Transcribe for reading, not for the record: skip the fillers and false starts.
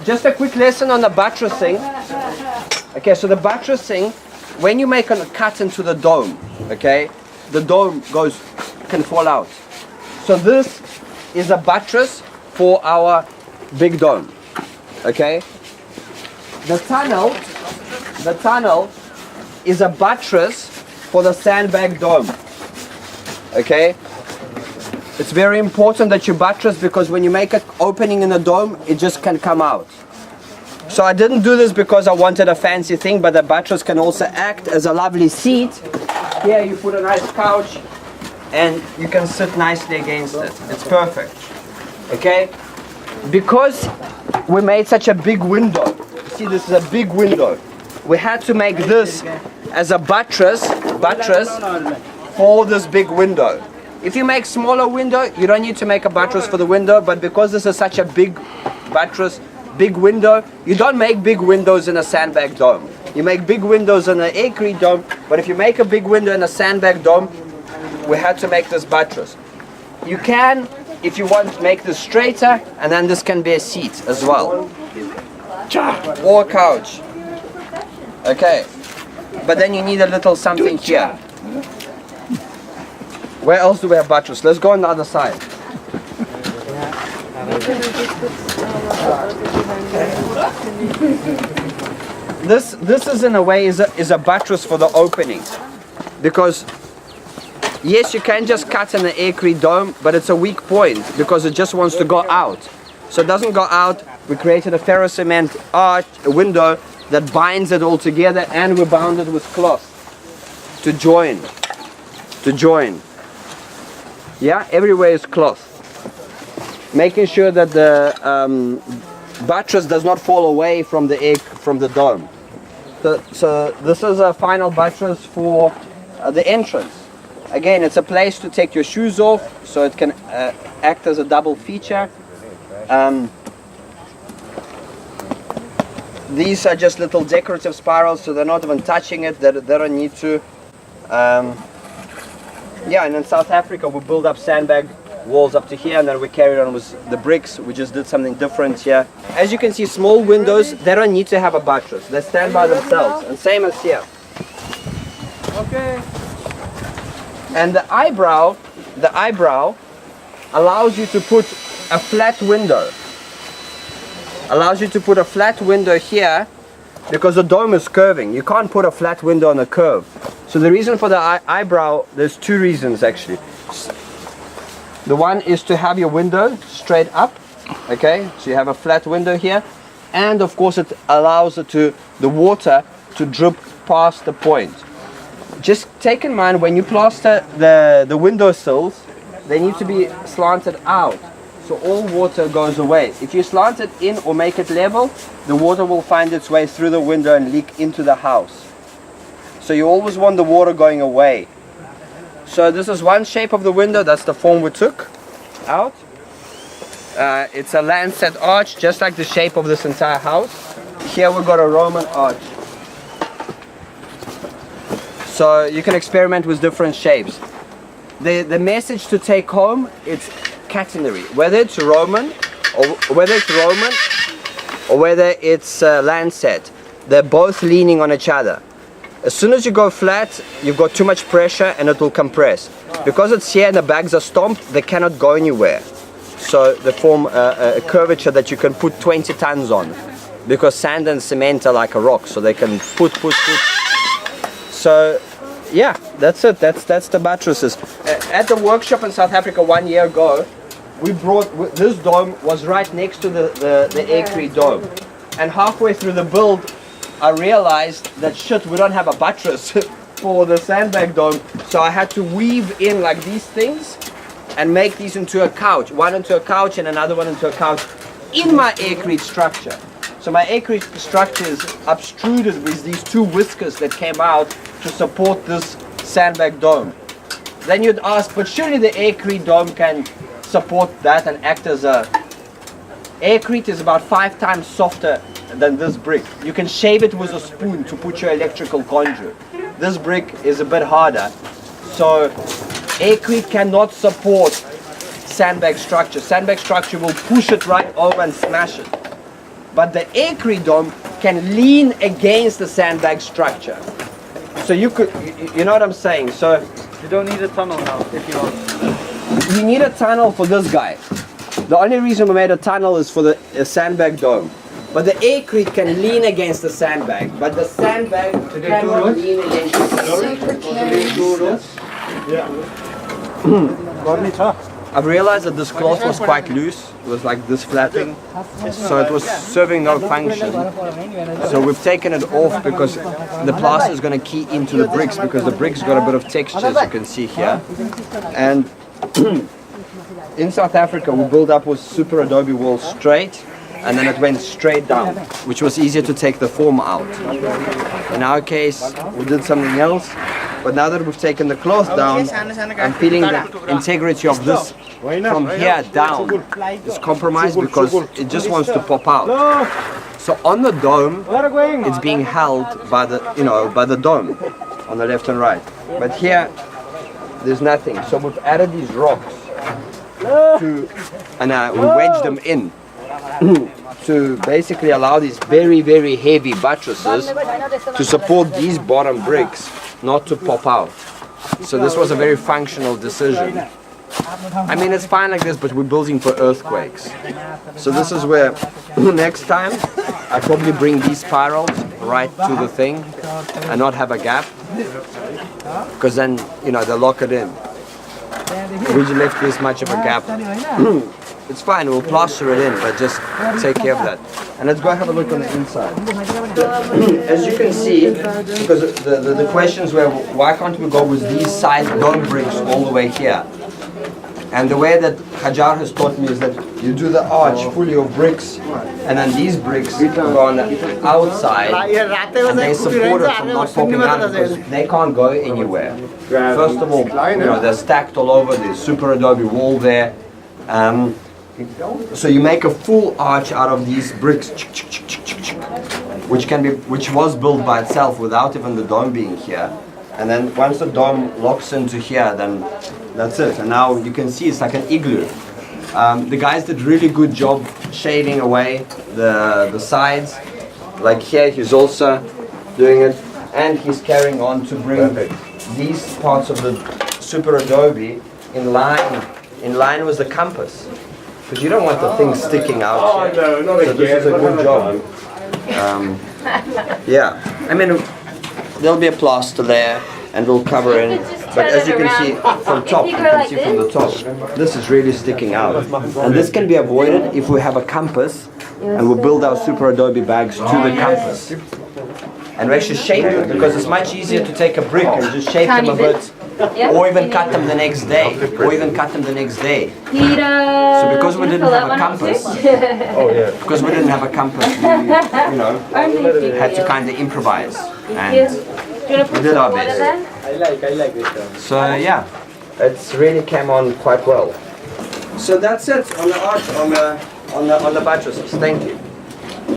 just a quick lesson on the buttressing. Okay, so the buttressing, when you make a cut into the dome, okay, the dome can fall out. So this is a buttress for our big dome. Okay, the tunnel is a buttress for the sandbag dome. Okay, it's very important that you buttress, because when you make an opening in the dome, it just can come out. So I didn't do this because I wanted a fancy thing, but the buttress can also act as a lovely seat. Here you put a nice couch and you can sit nicely against it. It's perfect. Okay, because we made such a big window, see, this is a big window, we had to make this as a buttress for this big window. If you make smaller window, you don't need to make a buttress for the window, but because this is such a big buttress, big window, you don't make big windows in a sandbag dome. You make big windows in an aircrete dome, but if you make a big window in a sandbag dome, we had to make this buttress. You can, if you want, make this straighter, and then this can be a seat as well, or a couch. Okay, but then you need a little something here. Where else do we have buttress? Let's go on the other side. This is in a way is a buttress for the opening, because yes, you can just cut in the aircrete dome, but it's a weak point because it just wants to go out. So it doesn't go out. We created a ferrocement arch, a window that binds it all together, and we bound it with cloth to join. Yeah, everywhere is cloth, making sure that the buttress does not fall away from the dome. So this is a final buttress for the entrance. Again, it's a place to take your shoes off, so it can act as a double feature. These are just little decorative spirals, so they're not even touching it. They don't need to. Yeah, and in South Africa we build up sandbag walls up to here, and then we carried on with the bricks. We just did something different here. As you can see, small windows, they don't need to have a buttress. They stand by themselves, and same as here. Okay. And the eyebrow allows you to put a flat window. Allows you to put a flat window here, because the dome is curving. You can't put a flat window on a curve. So the reason for the eyebrow, there's two reasons actually. The one is to have your window straight up, okay? So you have a flat window here, and of course it allows the water to drip past the point. Just take in mind, when you plaster the windowsills, they need to be slanted out, so all water goes away. If you slant it in or make it level, the water will find its way through the window and leak into the house. So you always want the water going away. So this is one shape of the window. That's the form we took out. It's a lancet arch, just like the shape of this entire house. Here we've got a Roman arch. So you can experiment with different shapes. The message to take home, it's catenary. Whether it's Roman or whether it's lancet, they're both leaning on each other. As soon as you go flat, you've got too much pressure and it will compress. Because it's here and the bags are stomped, they cannot go anywhere. So they form a curvature that you can put 20 tons on. Because sand and cement are like a rock, so they can put. So yeah, that's it. That's the buttresses. At the workshop in South Africa 1 year ago, we brought, this dome was right next to the aircrete dome. And halfway through the build, I realized that shit, we don't have a buttress for the sandbag dome, so I had to weave in like these things and make these into a couch, one into a couch and another one into a couch in my aircrete structure. So my aircrete structure is obtruded with these two whiskers that came out to support this sandbag dome. Then you'd ask, but surely the aircrete dome can support that and act as a... Aircrete is about 5 times softer than this brick. You can shave it with a spoon to put your electrical conduit. This brick is a bit harder. So aircrete cannot support sandbag structure. Sandbag structure will push it right over and smash it. but the aircrete dome can lean against the sandbag structure. So you could, you know what I'm saying? So You don't need a tunnel now if you want. you need a tunnel for this guy. The only reason we made a tunnel is for the sandbag dome. But the aircrete can lean against the sandbag, but the sandbag cannot lean against the I've realized that this cloth was quite loose. It was like this flatting, so it was serving no function. So we've taken it off because the plaster is going to key into the bricks, because the bricks got a bit of texture, as you can see here. And in South Africa we built up with super adobe walls straight, and then it went straight down, which was easier to take the form out. In our case we did something else, but now that we've taken the cloth down, I'm feeling the integrity of this from here down is compromised because it just wants to pop out. So on the dome, it's being held by the, by the dome on the left and right. But here, there's nothing. So we've added these rocks and we wedged them in to basically allow these very, very heavy buttresses to support these bottom bricks not to pop out. So this was a very functional decision. I mean, it's fine like this, but we're building for earthquakes. So this is where next time I probably bring these spirals right to the thing and not have a gap, because then they'll lock it in. We just left this much of a gap. It's fine, we'll plaster it in, but just take care of that. And let's go have a look on the inside. As you can see, because the questions were, why can't we go with these side dome bricks all the way here? And the way that Hajar has taught me is that you do the arch fully of bricks, and then these bricks go on the outside, and they support it from not popping out because they can't go anywhere. First of all, they're stacked all over, there's super adobe wall there. So you make a full arch out of these bricks, which was built by itself without even the dome being here. And then once the dome locks into here, then that's it. And now you can see it's like an igloo. The guys did really good job shading away the sides. Like here, he's also doing it, and he's carrying on to bring these parts of the super adobe in line with the compass. Because you don't want the thing sticking out here. No, not so this is a good job. Yeah, I mean, there'll be a plaster there and we'll cover in. But as you can see from top, you can see from the top, this is really sticking out. And this can be avoided if we have a compass and we build our super adobe bags to the compass. And we actually shape them, because it's much easier to take a brick and just shape them a bit, or even cut them the next day, So because we didn't have a compass, we had to kind of improvise, and we did our best. I like this. So yeah, it's really came on quite well. So that's it on the arch, on the buttresses. Thank you.